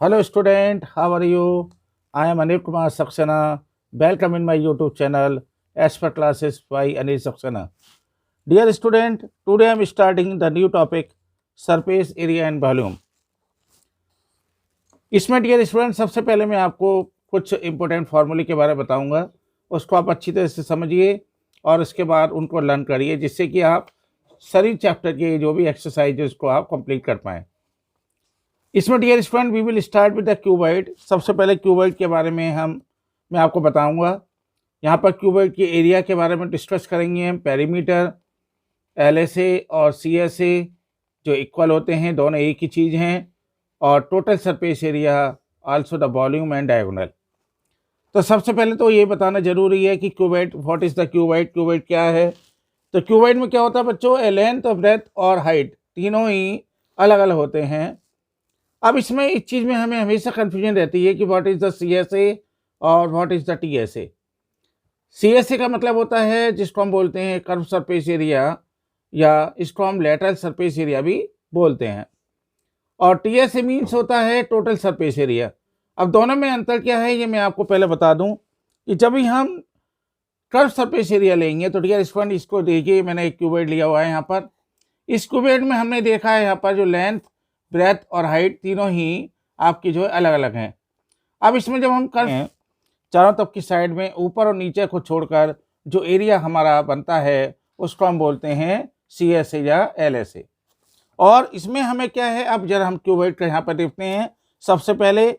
Hello student, how are you? I am Anil Kumar Saxena. Welcome in my YouTube channel as per classes by Anil Saxena. Dear student, today I am starting the new topic surface area and volume. इसमें dear student सबसे पहले मैं आपको कुछ important फार्मूले के बारे में बताऊंगा, उसको आप अच्छी तरह से समझिए और उसके बाद उनको लर्न करिए जिससे कि आप सभी चैप्टर के जो भी एक्सरसाइज है उसको आप कंप्लीट कर पाएँ। इसमें dear student we will start with the cuboid. सबसे पहले क्यूबॉइड के बारे में मैं आपको बताऊंगा। यहाँ पर क्यूबॉइड के एरिया के बारे में डिस्कस करेंगे हम। पेरीमीटर, एलएसए और सीएसए जो इक्वल होते हैं, दोनों एक ही चीज़ हैं। और total surface area, also the volume and diagonal. तो सबसे पहले तो ये बताना जरूरी है कि cuboid, what is the cuboid, cuboid क्या है। तो क्यूबॉइड में क्या होता है बच्चों, लेंथ, ब्रेथ और हाइट तीनों ही अलग अलग होते हैं। अब इसमें इस चीज़ में हमें हमेशा कन्फ्यूजन रहती है कि व्हाट इज़ द सीएसए और what is the TSA. CSA का मतलब होता है जिसको हम बोलते हैं कर्व सरफेस एरिया, या इसको हम लेटरल सरफेस एरिया भी बोलते हैं। और टीएसए मीन्स होता है टोटल सरफेस एरिया। अब दोनों में अंतर क्या है ये मैं आपको पहले बता दूं कि जब भी हम कर्व सरफेस एरिया लेंगे तो डियर स्टूडेंट इसको देखिए, मैंने एक क्यूबॉइड लिया हुआ है यहाँ पर। इस क्यूबॉइड में हमने देखा है यहाँ पर जो लेंथ, ब्रेथ और हाइट तीनों ही आपकी जो है अलग अलग हैं। अब इसमें जब हम कर्व चारों तरफ की साइड में ऊपर और नीचे को छोड़कर जो एरिया हमारा बनता है उसको हम बोलते हैं सीएसए या एलएसए। और इसमें हमें क्या है, अब जरा हम क्यूबॉइड का यहाँ पर देखते हैं। सबसे पहले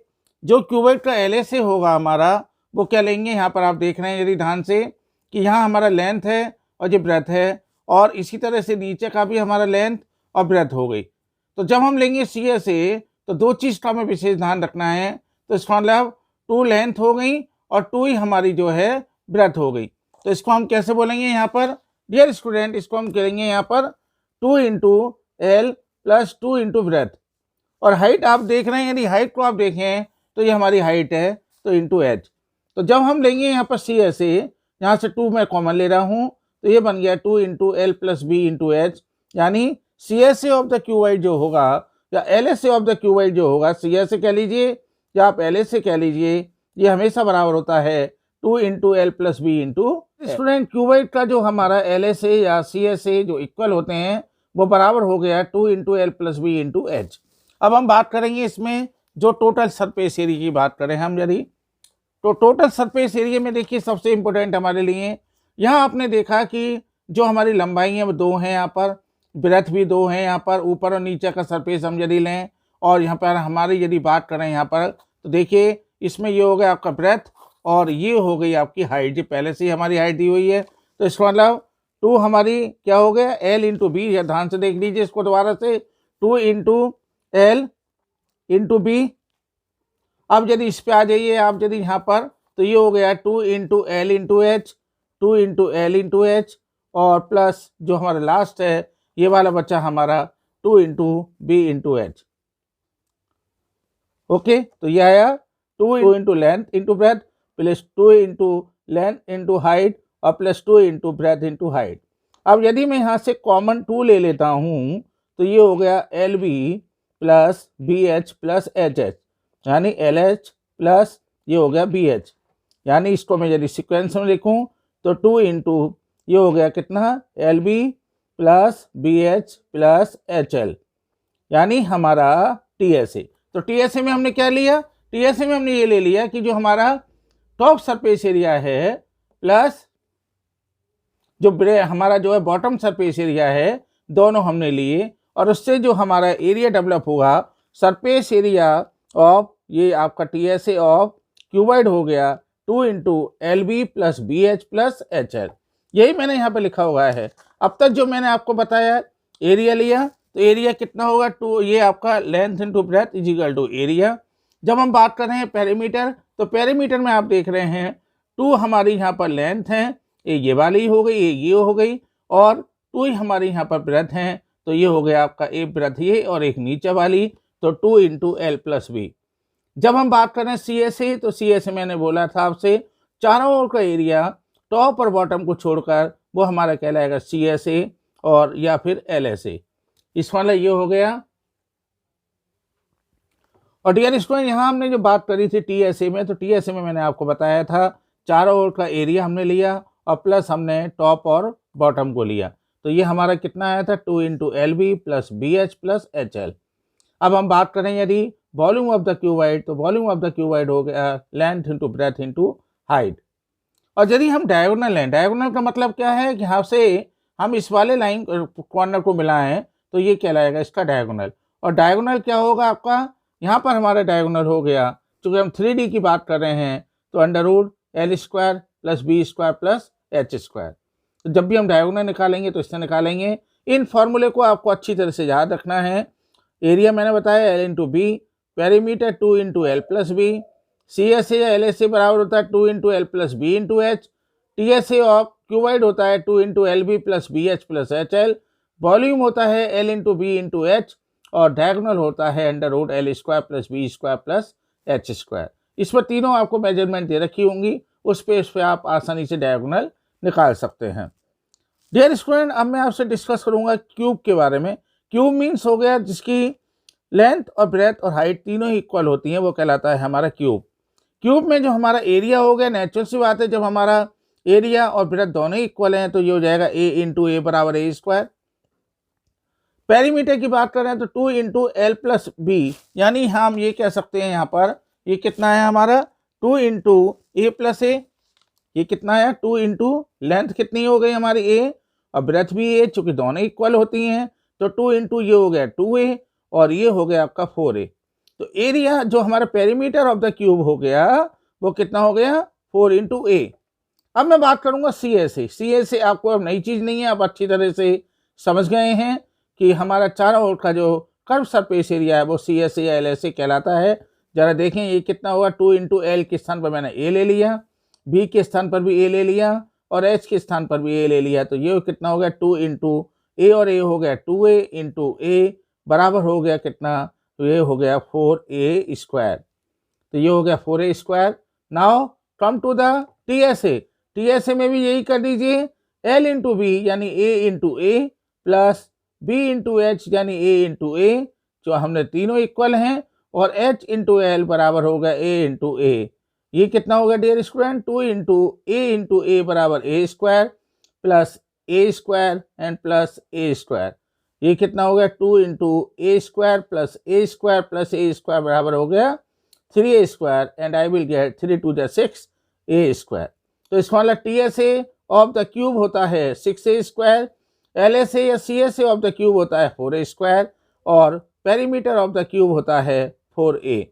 जो क्यूबॉइड का एलएसए होगा हमारा, वो क्या लेंगे, यहाँ पर आप देख रहे हैं यदि ध्यान से कि यहाँ हमारा लेंथ है और ये ब्रेथ है, और इसी तरह से नीचे का भी हमारा लेंथ और ब्रेथ हो गई। तो जब हम लेंगे सीएसए तो दो चीज़ का हमें विशेष ध्यान रखना है। तो इसका मतलब 2 लेंथ हो गई और 2 ही हमारी जो है ब्रेथ हो गई। तो इसको हम कैसे बोलेंगे यहाँ पर डियर स्टूडेंट, इसको हम करेंगे यहाँ पर 2 into L plus 2 into breath. और हाइट आप देख रहे हैं, यदि हाइट को आप देखें तो ये हमारी हाइट है, तो इंटू एच। तो जब हम लेंगे यहाँ पर सी एस ए, यहाँ से 2 मैं कॉमन ले रहा हूँ तो ये बन गया 2 into L plus B into H. यानी C S A of the cuboid जो होगा या L S A of the cuboid जो होगा, सी एस ए कह लीजिए या आप एल एस ए कह लीजिए, ये हमेशा बराबर होता है 2 into L plus B into. Student cuboid का जो हमारा एल एस ए या सी एस ए जो इक्वल होते हैं वो बराबर हो गया 2 into L plus B into H. अब हम बात करेंगे इसमें जो टोटल सरफेस एरिया की बात करें हम यदि, तो टोटल सरफेस एरिया में देखिए सबसे इंपॉर्टेंट हमारे लिए यहाँ आपने देखा कि जो हमारी लंबाई है वो 2 है, यहाँ पर ब्रेथ भी 2 है, यहाँ पर ऊपर और नीचे का सरफेस हम यदि लें। और यहाँ पर हमारी यदि बात करें यहाँ पर तो देखिए इसमें ये हो गया आपका ब्रेथ और ये हो गई आपकी हाइट, जो पहले से ही हमारी हाइट दी हुई है। तो इसका मतलब 2 हमारी क्या हो गया एल इंटू बी, या ध्यान से देख लीजिए इसको दोबारा से, 2 इंटू एल इंटू बी। अब यदि इस पे आ जाइए आप यदि यहाँ पर, तो ये हो गया 2 into L into H, 2 into L into H, और प्लस जो हमारा लास्ट है ये वाला बच्चा हमारा 2 into B into H. Okay, तो ये आया 2 into length into breadth plus 2 into length into height और plus 2 into breadth into height. अब यदि मैं यहाँ से कॉमन 2 ले लेता हूँ तो ये हो गया L B plus B H plus H H, यानी एल एच प्लस ये हो गया बी एच। यानी इसको मैं यदि सीक्वेंस में लिखूँ तो 2 इंटू ये हो गया कितना L B plus B H plus H L, यानी हमारा टी एस ए। तो टी एस ए में हमने क्या लिया, टी एस ए में हमने ये ले लिया कि जो हमारा टॉप सरफेस एरिया है प्लस जो हमारा जो है बॉटम सरफेस एरिया है, दोनों हमने लिए। और उससे जो हमारा एरिया डेवलप होगा सरफेस एरिया ऑफ ये आपका T S A of cuboid हो गया 2 into L B plus B H plus H L. यही मैंने यहाँ पे लिखा हुआ है। अब तक जो मैंने आपको बताया एरिया लिया, तो एरिया कितना होगा 2, ये आपका length into breadth is equal to area. जब हम बात कर रहे हैं पेरीमीटर, तो पेरीमीटर में आप देख रहे हैं 2 हमारी यहाँ पर लेंथ है, ये वाली हो गई, ये हो गई, और 2 ही हमारी यहाँ पर ब्रेथ हैं, तो ये हो गया आपका एक ब्रेथ ये और एक नीचे वाली, तो 2 इंटू एल प्लस बी। जब हम बात करें सी एस ए, तो सी एस ए मैंने बोला था आपसे चारों ओर का एरिया टॉप और बॉटम को छोड़कर वो हमारा कहलाएगा सी एस ए और या फिर एल एस ए। इस वाला ये हो गया और डियर स्टूडेंट, यहाँ हमने जो बात करी थी टीएसए में, तो टीएसए में मैंने आपको बताया था चारों ओर का एरिया हमने लिया और प्लस हमने टॉप और बॉटम को लिया। तो ये हमारा कितना आया था, 2 into L B plus B H plus H L. अब हम बात करें यदि वॉल्यूम ऑफ द क्यूबाइड, तो वॉल्यूम ऑफ द क्यूबाइड हो गया length into breadth into height. और यदि हम डायगोनल लें, डायगोनल का मतलब क्या है कि यहाँ से हम इस वाले लाइन कॉर्नर को मिलाएं तो ये कहलाएगा इसका डायगोनल। और डायगोनल क्या होगा आपका, यहाँ पर हमारा डायगोनल हो गया, चूँकि हम 3D की बात कर रहे हैं, तो under root L square plus B square plus H square. तो जब भी हम डायगोनल निकालेंगे तो इससे निकालेंगे। इन फॉर्मूले को आपको अच्छी तरह से याद रखना है। एरिया मैंने बताया L into B, perimeter 2 into L plus B, C S A या एल एस ए बराबर होता है 2 into L plus B into H, T S A of cuboid होता है 2 into L B plus B H plus H L, volume होता है L into B into H, और diagonal होता है under root L square plus B square plus H square. इस पर तीनों आपको मेजरमेंट दे रखी होंगी, उस पे आप आसानी से डायगोनल निकाल सकते हैं। डियर स्टूडेंट, अब मैं आपसे डिस्कस करूंगा क्यूब के बारे में। क्यूब मीन्स हो गया जिसकी लेंथ और ब्रेथ और हाइट तीनों ही इक्वल होती हैं, वो कहलाता है हमारा क्यूब। क्यूब में जो हमारा एरिया हो गया, नेचुरल सी बात है, जब हमारा एरिया और ब्रेथ दोनों ही इक्वल हैं तो ये हो जाएगा ए इंटू ए बराबर ए स्क्वायर। पेरीमीटर की बात करें तो 2 इंटू एल प्लस बी, यानी हम ये कह सकते हैं यहाँ पर ये कितना है हमारा 2 इंटू ए प्लस ए, ये कितना है 2 इंटू लेंथ कितनी हो गई हमारी ए और ब्रेथ भी ए, चूंकि दोनों इक्वल होती हैं तो 2 इंटू ये हो गया 2a और ये हो गया आपका 4a। तो एरिया जो हमारा पेरीमीटर ऑफ द क्यूब हो गया वो कितना हो गया 4 इंटू ए। अब मैं बात करूंगा सी एस ए। सी एस ए आपको अब नई चीज़ नहीं है, आप अच्छी तरह से समझ गए हैं कि हमारा चारों ओर का जो कर्व सरफेस एरिया है वो सी एस ए या एल एस ए कहलाता है। जरा देखें ये कितना होगा, 2 इंटू एल के स्थान पर मैंने ए ले लिया, बी के स्थान पर भी ए ले लिया और एच के स्थान पर भी ए ले लिया, तो ये कितना हो गया 2 इंटू ए और ए हो गया 2a इंटू ए बराबर हो गया कितना, तो ये हो गया 4a स्क्वायर। तो ये हो गया 4a square. Now come to the T S A. T S A में भी यही कर दीजिए, एल इंटू बी यानी A into A plus B into H यानी ए इंटू ए, जो हमने तीनों इक्वल हैं, और एच इंटू एल बराबर हो गया ए इंटू ए। ये कितना होगा डियर स्टूडेंट, 2 इंटू ए बराबर A square plus A square and plus A square. ये कितना हो गया 2 into A square plus A square plus A square बराबर हो गया 3a square and I will get 3 to the 6 A square. तो इसका मतलब T S A of the cube होता है 6a square, L S A या C S A of the cube होता है 4a स्क्वायर और पेरीमीटर ऑफ द क्यूब होता है 4a।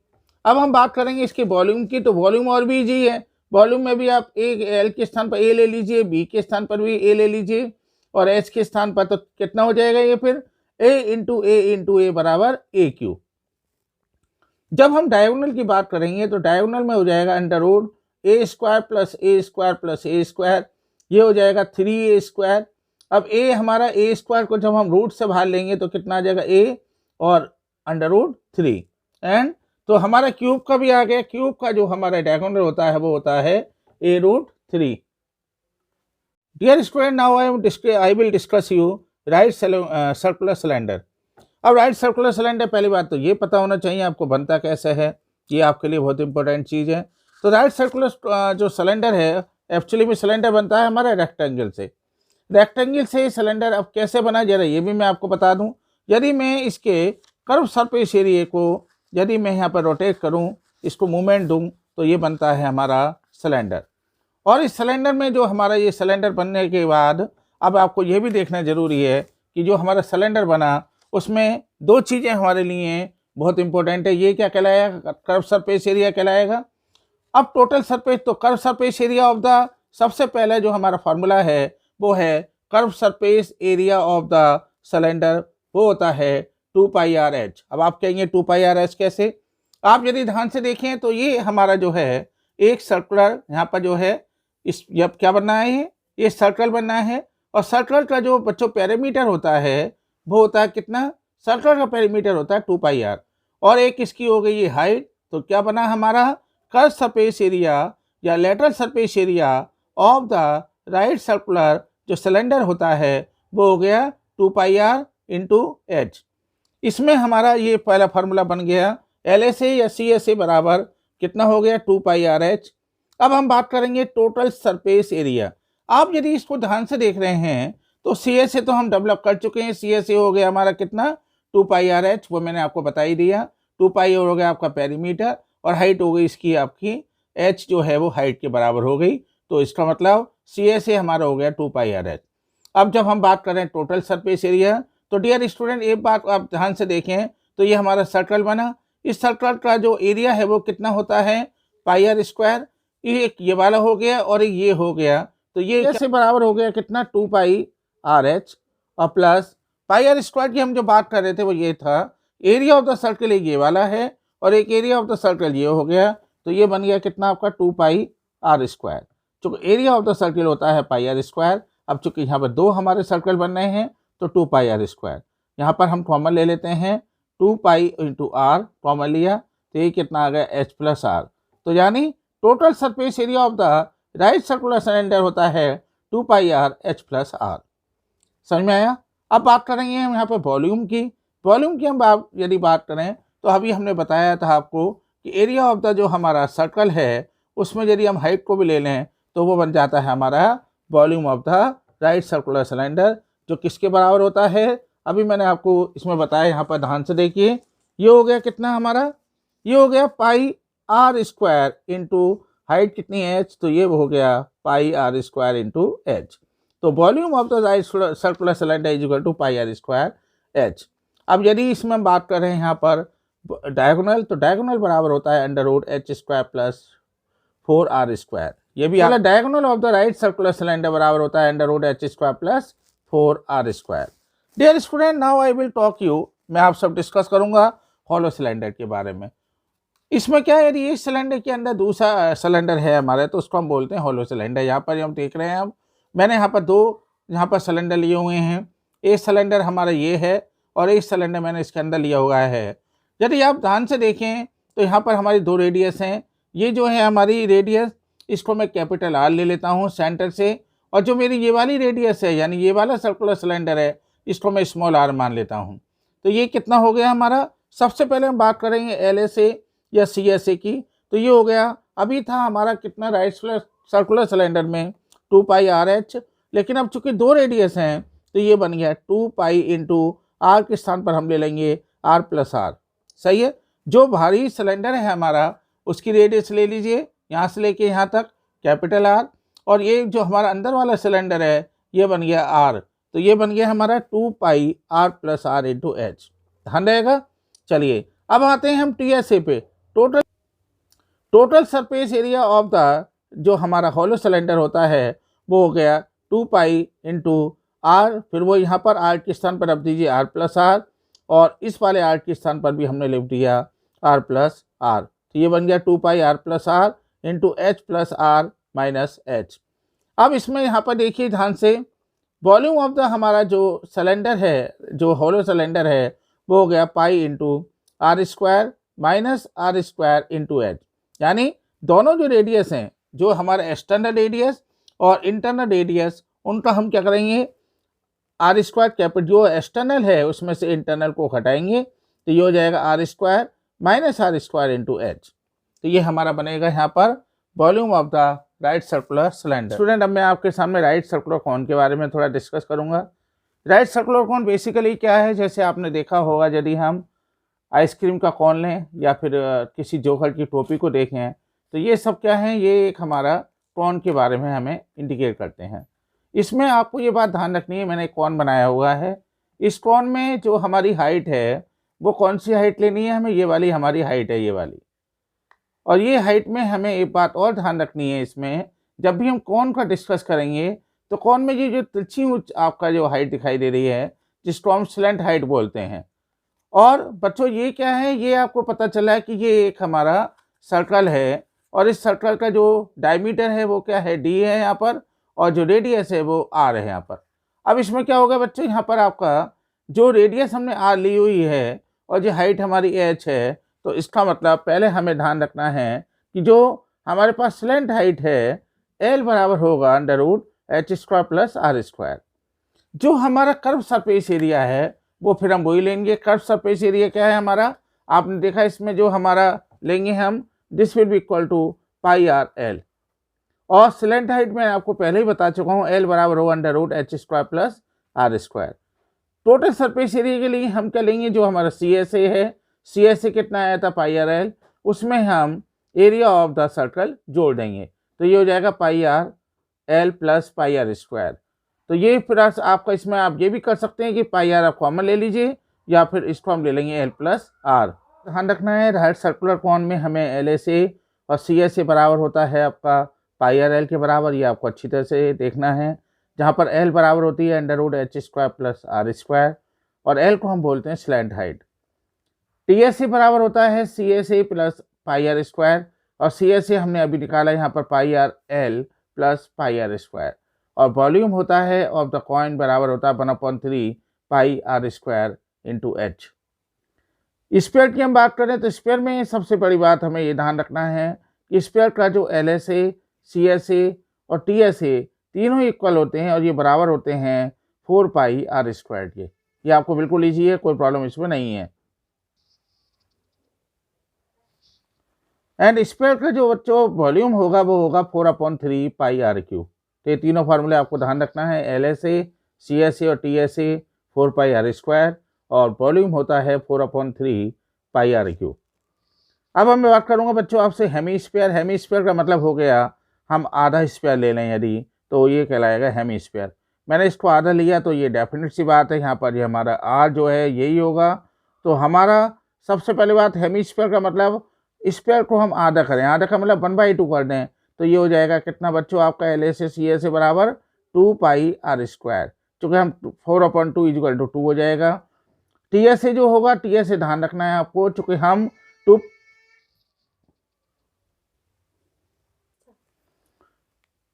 अब हम बात करेंगे इसके वॉल्यूम की, तो वॉल्यूम और भी इजी है। वॉल्यूम में भी आप ए एल के स्थान पर ए ले लीजिए, बी के स्थान पर भी ए ले लीजिए और एच के स्थान पर, तो कितना हो जाएगा ये फिर ए इंटू ए बराबर ए क्यूब। जब हम डायगोनल की बात करेंगे तो डायगोनल में हो जाएगा under root A square plus A square plus A square, ये हो जाएगा 3a स्क्वायर। अब ए हमारा ए स्क्वायर को जब हम रूट से बाहर लेंगे तो कितना आ जाएगा ए और अंडर रूट 3, एंड तो हमारा क्यूब का भी आ गया। क्यूब का जो हमारा डायगोनल होता है वो होता है A root 3। Dear student, now I will discuss you right circular cylinder. अब राइट सर्कुलर सिलेंडर, पहली बात तो ये पता होना चाहिए आपको बनता कैसे है, ये आपके लिए बहुत इंपॉर्टेंट चीज़ है। तो राइट सर्कुलर जो सिलेंडर है, एक्चुअली में सिलेंडर बनता है हमारा रेक्टेंगल से। रेक्टेंगल से सिलेंडर अब कैसे बना, जरा ये भी मैं आपको बता दूं। यदि मैं इसके कर्व सरफेस एरिया को यदि मैं यहाँ पर रोटेट करूँ, इसको मूवमेंट दूँ, तो ये बनता है हमारा सिलेंडर। और इस सिलेंडर में जो हमारा ये सिलेंडर बनने के बाद अब आपको ये भी देखना ज़रूरी है कि जो हमारा सिलेंडर बना उसमें दो चीज़ें हमारे लिए बहुत इंपॉर्टेंट है। ये क्या कहलाएगा, कर्व सरफेस एरिया कहलाएगा। अब टोटल सरफेस, तो curve surface area of the, सबसे पहले जो हमारा फार्मूला है वो है curve surface area of the cylinder, वो होता है 2πr/h। अब आप कहेंगे 2πr/h कैसे? आप यदि ध्यान से देखें तो ये हमारा जो है एक सर्कुलर, यहाँ पर जो है इस अब क्या बनना है, ये सर्कल बनना है। और सर्कल का जो बच्चों पेरीमीटर होता है वो होता है कितना, सर्कल का पेरीमीटर होता है 2πr। और एक इसकी हो गई ये हाइट, तो क्या बना हमारा कर्व सरफेस एरिया या lateral surface area of the right circular जो सिलेंडर होता है वो हो गया 2πr × h। इसमें हमारा ये पहला फार्मूला बन गया। LSA या CSA बराबर कितना हो गया 2 पाई RH। अब हम बात करेंगे टोटल सरफेस एरिया। आप यदि इसको ध्यान से देख रहे हैं तो CSA तो हम डेवलप कर चुके हैं, CSA हो गया हमारा कितना 2 पाई RH, वो मैंने आपको बता ही दिया। 2 पाई हो गया आपका पेरीमीटर और हाइट हो गई इसकी आपकी h जो है वो हाइट के बराबर हो गई, तो इसका मतलब CSA हमारा हो गया 2 पाई RH। अब जब हम बात करें टोटल सरफेस एरिया तो डियर स्टूडेंट एक बात आप ध्यान से देखें तो ये हमारा सर्कल बना, इस सर्कल का जो एरिया है वो कितना होता है पाई आर स्क्वायर। एक ये वाला हो गया और एक ये हो गया, तो ये कैसे बराबर हो गया कितना 2 पाई आर एच और प्लस पाई आर स्क्वायर की हम जो बात कर रहे थे वो ये था। एरिया ऑफ द सर्कल एक ये वाला है और एक एरिया ऑफ द सर्कल ये हो गया, तो ये बन गया कितना आपका 2 पाई आर स्क्वायर। चूँकि एरिया ऑफ द सर्कल होता है पाई आर स्क्वायर, अब चूंकि यहाँ पर दो हमारे सर्कल बन रहे हैं तो 2 पाई आर स्क्वायर। यहाँ पर हम कॉमन ले लेते हैं 2 पाई इंटू आर, कॉमन लिया तो ये कितना आ गया एच प्लस आर। तो यानी total surface area of the right circular cylinder होता है 2 pi R H plus R. समझ में आया? अब बात करेंगे हम यहाँ पे वॉल्यूम की। वॉल्यूम की हम यदि बात करें तो अभी हमने बताया था आपको कि एरिया ऑफ द जो हमारा सर्कल है उसमें यदि हम हाइट को भी ले लें तो वो बन जाता है हमारा volume of the right circular cylinder, जो किसके बराबर होता है अभी मैंने आपको इसमें बताया। यहाँ पर ध्यान से देखिए, ये हो गया कितना हमारा, ये हो गया pi R square into height कितनी एच, तो ये हो गया pi R square into H. तो volume of the right circular cylinder is equal to pi R square H. अब यदि इसमें हम बात करें यहाँ पर डायगोनल, तो डायगोनल बराबर होता है under root H square plus 4r square. ये भी diagonal of the right circular cylinder बराबर होता है under root H square plus 4r square. Dear student, now I will talk you, मैं आप सब डिस्कस करूंगा हॉलो सिलेंडर के बारे में। इसमें क्या है, यदि इस सिलेंडर के अंदर दूसरा सिलेंडर है हमारे तो उसको हम बोलते हैं हॉलो सिलेंडर। यहाँ पर हम देख रहे हैं, हम मैंने यहाँ पर दो यहाँ पर सिलेंडर लिए हुए हैं, एक सिलेंडर हमारा ये है और एक सिलेंडर मैंने इसके अंदर लिया हुआ है। यदि आप ध्यान से देखें तो यहाँ पर हमारी दो रेडियस हैं, ये जो है हमारी रेडियस इसको मैं कैपिटल आर ले लेता हूँ सेंटर से, और जो मेरी ये वाली रेडियस है यानी ये वाला सर्कुलर सिलेंडर है इसको मैं स्मॉल आर मान लेता हूँ। तो ये कितना हो गया हमारा, सबसे पहले हम बात करेंगे LSA या CSA की, तो ये हो गया अभी था हमारा कितना राइट सर्कुलर सिलेंडर में 2 पाई आर एच, लेकिन अब चूंकि दो रेडियस हैं तो ये बन गया 2 पाई इंटू आर के स्थान पर हम ले लेंगे आर प्लस आर। सही है, जो भारी सिलेंडर है हमारा उसकी रेडियस ले लीजिए यहाँ से लेके यहाँ तक कैपिटल आर, और ये जो हमारा अंदर वाला सिलेंडर है ये बन गया आर, तो ये बन गया हमारा 2 pi R plus R into H. ध्यान रहेगा। चलिए अब आते हैं हम TSA पे, total surface area of the जो हमारा हॉलो सिलेंडर होता है वो हो गया 2 पाई इंटू आर, फिर वो यहाँ पर आर के स्थान पर रख दीजिए आर प्लस आर, और इस वाले आर के स्थान पर भी हमने लिख दिया आर प्लस आर, तो ये बन गया 2 pi R plus R into H plus R minus H. अब इसमें यहाँ पर देखिए ध्यान से, वॉल्यूम ऑफ द हमारा जो सिलेंडर है जो हॉलो सिलेंडर है वो हो गया pi into R square minus R square into H. यानी दोनों जो रेडियस हैं, जो हमारा एक्सटर्नल रेडियस और इंटरनल रेडियस, उनका हम क्या करेंगे आर स्क्वायर कैपिटल जो एक्सटर्नल है उसमें से इंटरनल को हटाएंगे, तो ये हो जाएगा R square minus R square into H. तो ये हमारा बनेगा यहाँ पर volume of the right circular cylinder. Student, अब मैं आपके सामने राइट सर्कुलर कोन के बारे में थोड़ा डिस्कस करूँगा। राइट सर्कुलर कोन बेसिकली क्या है, जैसे आपने देखा होगा यदि हम आइसक्रीम का कोन लें या फिर किसी जोकर की टोपी को देखें तो ये सब क्या है, ये एक हमारा कोन के बारे में हमें इंडिकेट करते हैं। इसमें आपको ये बात ध्यान रखनी है, मैंने एक कोन बनाया हुआ है, इस कोन में जो हमारी हाइट है वो कौन सी हाइट लेनी है हमें, ये वाली हमारी हाइट है, ये वाली। और ये हाइट में हमें एक बात और ध्यान रखनी है, इसमें जब भी हम कोन का डिस्कस करेंगे तो कोन में ये जो तिरछी आपका जो हाइट दिखाई दे रही है जिसको हम स्लैंट हाइट बोलते हैं। और बच्चों ये क्या है, ये आपको पता चला है कि ये एक हमारा सर्कल है और इस सर्कल का जो डायमीटर है वो क्या है d है यहाँ पर, और जो रेडियस है वो r है यहाँ पर। अब इसमें क्या होगा बच्चों, यहाँ पर आपका जो रेडियस हमने r ली हुई है और जो हाइट हमारी h है, तो इसका मतलब पहले हमें ध्यान रखना है कि जो हमारे पास स्लैंट हाइट है L बराबर होगा under root H square plus R square. जो हमारा कर्व सरफेस एरिया है वो फिर हम वही लेंगे, कर्व सरफेस एरिया क्या है हमारा आपने देखा इसमें जो हमारा लेंगे हम, this will be equal to pi R L. और सिलेंडर हाइट में आपको पहले ही बता चुका हूँ, एल बराबर रो under root H square plus R square. Total surface area के लिए हम क्या लेंगे, जो हमारा सी एस ए है, सी एस ए कितना आया था पाई आर एल, उसमें हम एरिया ऑफ द सर्कल जोड़ देंगे, तो ये हो जाएगा pi R L plus pi R square. तो ये फिर आपका इसमें आप ये भी कर सकते हैं कि पाई आर आप कॉमन ले लीजिए, या फिर इसको हम ले लेंगे एल प्लस आर। ध्यान रखना है राइट सर्कुलर कोन में हमें एल एस ए और सी एस ए बराबर होता है आपका पाई आर एल के बराबर, ये आपको अच्छी तरह से देखना है, जहाँ पर एल बराबर होती है under root H square plus R square, और एल को हम बोलते हैं slant height. T S A बराबर होता है C S A plus pi R square, और सी एस ए हमने अभी निकाला यहाँ पर pi R L plus pi R square, और वॉल्यूम होता है ऑफ द कॉइन बराबर होता है 1/3 pi R square into H. Sphere की हम बात करें तो स्पेयर में सबसे बड़ी बात हमें ये ध्यान रखना है कि स्पेयर का जो L S A, C S A और टी एस ए तीनों इक्वल होते हैं, और ये बराबर होते हैं 4 पाई आर स्क्वायर के। ये आपको बिल्कुल ईजी है, कोई प्रॉब्लम इसमें नहीं है। एंड स्पेयर का जो बच्चों वॉल्यूम होगा वो होगा 4/3 पाई आर क्यू। तो ये तीनों फार्मूले आपको ध्यान रखना है, L S A, C S A और T S A 4 pi R square, और वॉल्यूम होता है 4/3 पाई आर क्यू। अब मैं बात करूंगा बच्चों आपसे हेमी स्पेयर। हेमी स्पेयर का मतलब हो गया हम आधा स्पेयर ले लें यदि, तो ये कहलाएगा हेमी स्पेयर। मैंने इसको आधा लिया तो ये डेफिनेट सी बात है, यहाँ पर ये हमारा आर जो है यही होगा। तो हमारा सबसे पहली बात, हेमी स्पेयर का मतलब स्पेयर को हम आधा करें, आधा का मतलब 1/2 कर दें, तो ये हो जाएगा कितना बच्चों आपका L S A C S A बराबर 2 पाई आर स्क्वायर, चूँकि हम 4/2 = 2 हो जाएगा। टी एस ए जो होगा, टी एस ए ध्यान रखना है आपको, चूँकि हम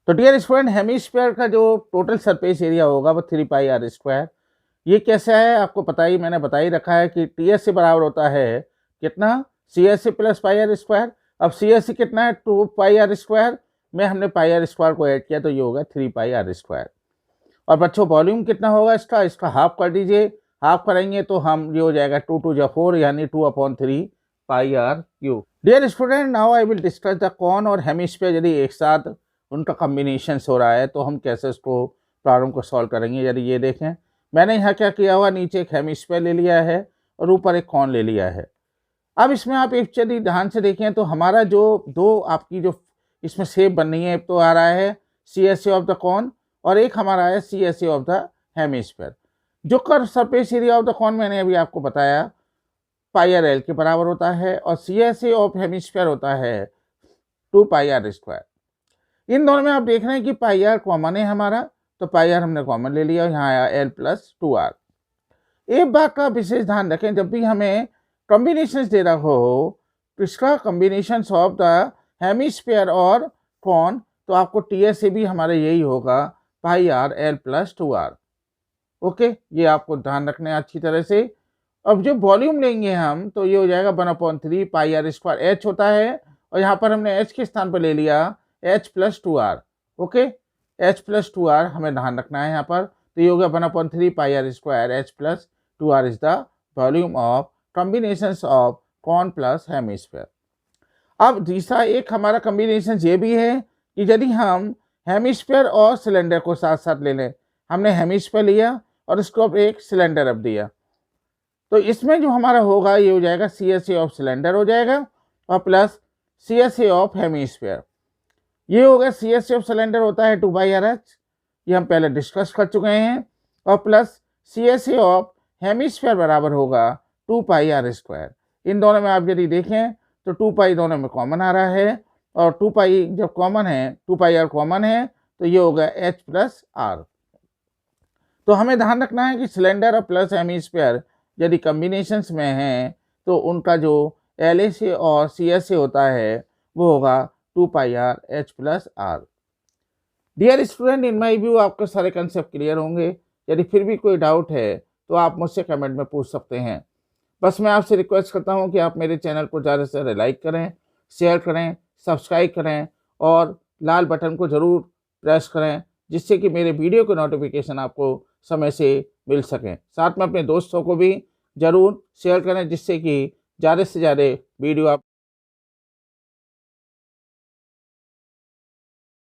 तो डियर स्टूडेंट हेमी स्क्वायर का जो टोटल सरफेस एरिया होगा वो 3 पाई आर स्क्वायर। ये कैसे है आपको पता ही, मैंने बता ही रखा है कि टी एस से बराबर होता है कितना, C S C plus pi R square. अब सी एस सी कितना है 2 पाई आर स्क्वायर में हमने पाई आर स्क्वायर को ऐड किया, तो ये होगा 3 पाई आर स्क्वायर। और बच्चों वॉल्यूम कितना होगा इसका हाफ कर दीजिए, हाफ करेंगे तो हम ये हो जाएगा 2 2 जा 4 यानी 2/3 pi R cube. Dear student now I will discuss the cone और हेमिस्फीयर यदि एक साथ उनका कम्बिनेशन हो रहा है तो हम कैसे उसको प्रॉब्लम को सॉल्व करेंगे। यदि ये देखें मैंने यहाँ क्या किया हुआ, नीचे एक हेमिस्फीयर ले लिया है और ऊपर एक कॉन ले लिया है। अब इसमें आप यदि ध्यान से देखें तो हमारा जो दो आपकी जो इसमें शेप बन रही है, एक तो आ रहा है C S A of the cone और एक हमारा है C S A of the hemisphere. जो curve surface area of the cone मैंने अभी आपको बताया पाई आर एल के बराबर होता है, और C S A of hemisphere होता है 2 पाई आर स्क्वायर। इन दोनों में आप देख रहे हैं कि पाई आर कॉमन है हमारा, तो पाई आर हमने कॉमन ले लिया, यहाँ आया एल प्लस 2r। एक बात का विशेष ध्यान रखें, जब भी हमें कॉम्बिनेशन दे रहा हो तो इसका कॉम्बिनेशन ऑफ द हेमिस्फीयर और कॉन, तो आपको टी एस से भी हमारा यही होगा pi R L plus 2r। Okay, ये आपको ध्यान रखना है अच्छी तरह से। अब जो वॉल्यूम लेंगे हम तो ये हो जाएगा 1/3 पाई आर स्क्वायर, एच होता है और यहाँ पर हमने एच के स्थान पर ले लिया H plus 2r। Okay, H plus 2r हमें ध्यान रखना है यहाँ पर, तो ये हो गया 1/3 pi R square H plus 2r is the volume of combination of cone plus hemisphere. अब दूसरा एक हमारा कॉम्बिनेशन ये भी है कि यदि हम हेमिस्फीयर और सिलेंडर को साथ साथ ले लें, हमने हेमिस्फीयर लिया और इसको एक सिलेंडर अब दिया, तो इसमें जो हमारा होगा ये हो जाएगा C S A of cylinder हो जाएगा और plus C S A of hemisphere. ये हो गया C S A of cylinder होता है 2 पाई आर एच, ये हम पहले डिस्कस कर चुके हैं, और plus C S A of hemisphere बराबर होगा 2 पाई आर स्क्वायर। इन दोनों में आप यदि देखें तो 2 पाई दोनों में कॉमन आ रहा है, और 2 पाई जब कॉमन है 2 पाई आर कॉमन है तो ये होगा एच प्लस आर। तो हमें ध्यान रखना है कि सिलेंडर और प्लस हेमिस्फीयर यदि कॉम्बिनेशंस में हैं तो उनका जो एल एस ए और सी एस ए होता है वो होगा 2 pi R H plus R. Dear student in my view आपके सारे कंसेप्ट क्लियर होंगे। यदि फिर भी कोई डाउट है तो आप मुझसे कमेंट में पूछ सकते हैं। बस मैं आपसे रिक्वेस्ट करता हूं कि आप मेरे चैनल को ज़्यादा से ज़्यादा लाइक करें, शेयर करें, सब्सक्राइब करें और लाल बटन को ज़रूर प्रेस करें, जिससे कि मेरे वीडियो के नोटिफिकेशन आपको समय से मिल सकें। साथ में अपने दोस्तों को भी ज़रूर शेयर करें, जिससे कि ज़्यादा से ज़्यादा वीडियो आप